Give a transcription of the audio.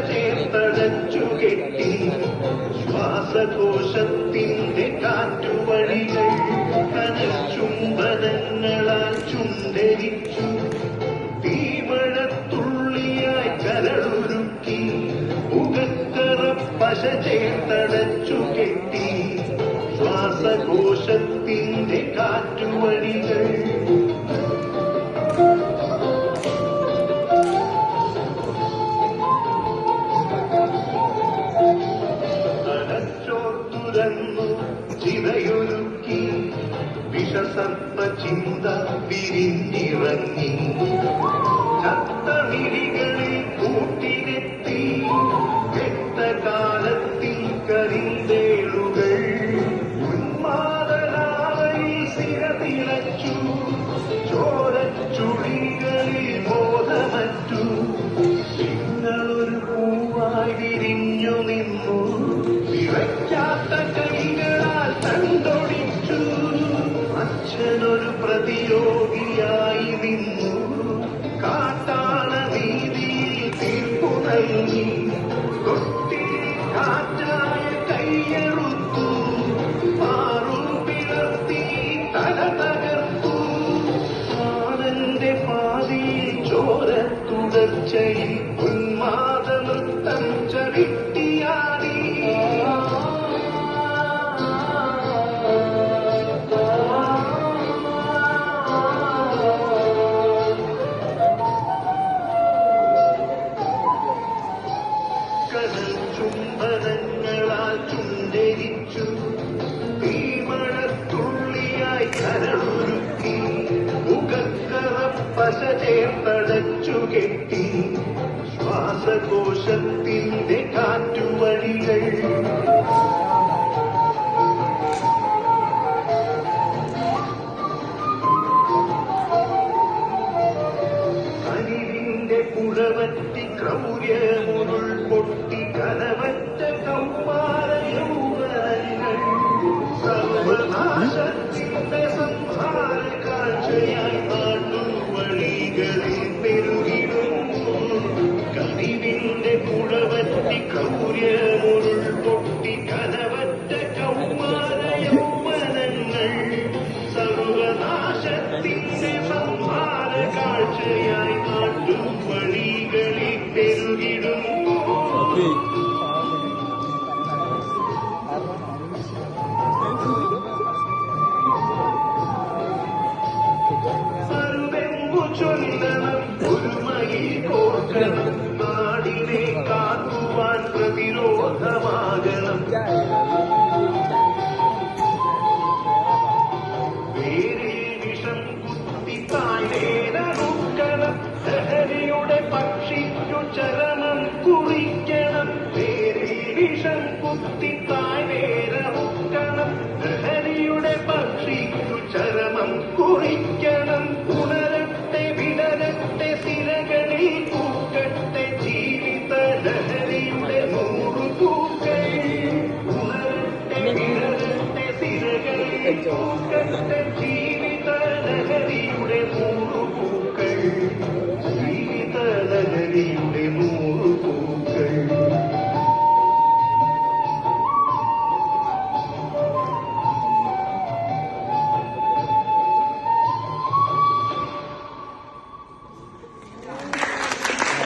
ചേർത്തടച്ചു കെട്ടി ശ്വാസകോശത്തിന്റെ കാറ്റുവഴികൾ കനൽ ചുംബനങ്ങളാൽ ചുണ്ടരിച്ചു തീമഴത്തുള്ളിയായി കരളുരുക്കി മുഖക്കറ പശ ചേർത്തടച്ചു കെട്ടി ശ്വാസകോശത്തിന്റെ കാറ്റുവഴികൾ ചിതയൊരുക്കി വിഷസർപ്പ ചിന്ത വിരിഞ്ഞിറങ്ങി ചത്തമിഴികളിൽ കൂട്ടിനെത്തി രക്തകാലത്തിൽ കരിന്തേളുകൾ ഉന്മാദനാവയിൽ സിരതിളച്ചു ചോരച്ചുഴികളിൽ ബോധമറ്റു നിങ്ങളൊരു പൂവായി വിരിഞ്ഞു നിന്നു വിറയ്ക്കാത്ത കൈകളാൽ തണ്ടൊടിച്ചു അച്ഛനൊരു പ്രതിയോഗിയായി നിന്നു കാട്ടാള നീതിയിൽ തീർപ്പു നൽകി തൊട്ടിൽ കാറ്റായ കൈയെടുത്തു മാറു പിളർത്തി തല തകർത്തു ആനന്റെ പാതിയിൽ ചോര തുടർച്ചയിൽ ഉന്മാദ നൃത്തം ചവിട്ടിയാടി കടൽ ചുംബനങ്ങളാൽ ചുണ്ടരിച്ചു തീമഴത്തുള്ളിയായി കരളുരുക്കി മുഖക്കറ പശ ചേർത്തടച്ചു കെട്ടി ശ്വാസകോശത്തിന്റെ കാറ്റുവഴികൾ കനിവിന്റെ പുഴവറ്റി ക്രൗര്യമുരുൾ പൊട്ടി കനവറ്റ കൗമാര യൗവനങ്ങൾ സർവനാശത്തിന്റെ സംഹാര കാഴ്ചയായി നാട്ടുവഴികളിൽ പെരുകിടുന്നു കനിവിന്റെ പുഴവറ്റി ക്രൗര്യമുരുൾ പൊട്ടി കനവറ്റ കൗമാര യൗവനങ്ങൾ സർവനാശത്തിന്റെ സംഹാര കാഴ്ചയായി നാട്ടുവഴികളിൽ പെരുകിടുന്നു സർവെമ്പു ചൊല്ലണം ഒരുമയിൽ കോർക്കണം നാടിനെ കാക്കുവാൻ പ്രതിരോധമാകണം പേരിൽ വിഷം കുത്തി താഴേനറുക്കണം ലഹരിയുടെ പക്ഷിക്കു ചരമം കുറിക്കണം പേരിൽ വിഷം കുത്തി താഴേനറുക്കണം ലഹരിയുടെ പക്ഷിക്കു ചരമം കുറിക്കണം ഉണരട്ടെ വിടരട്ടെ സിരകളിൽ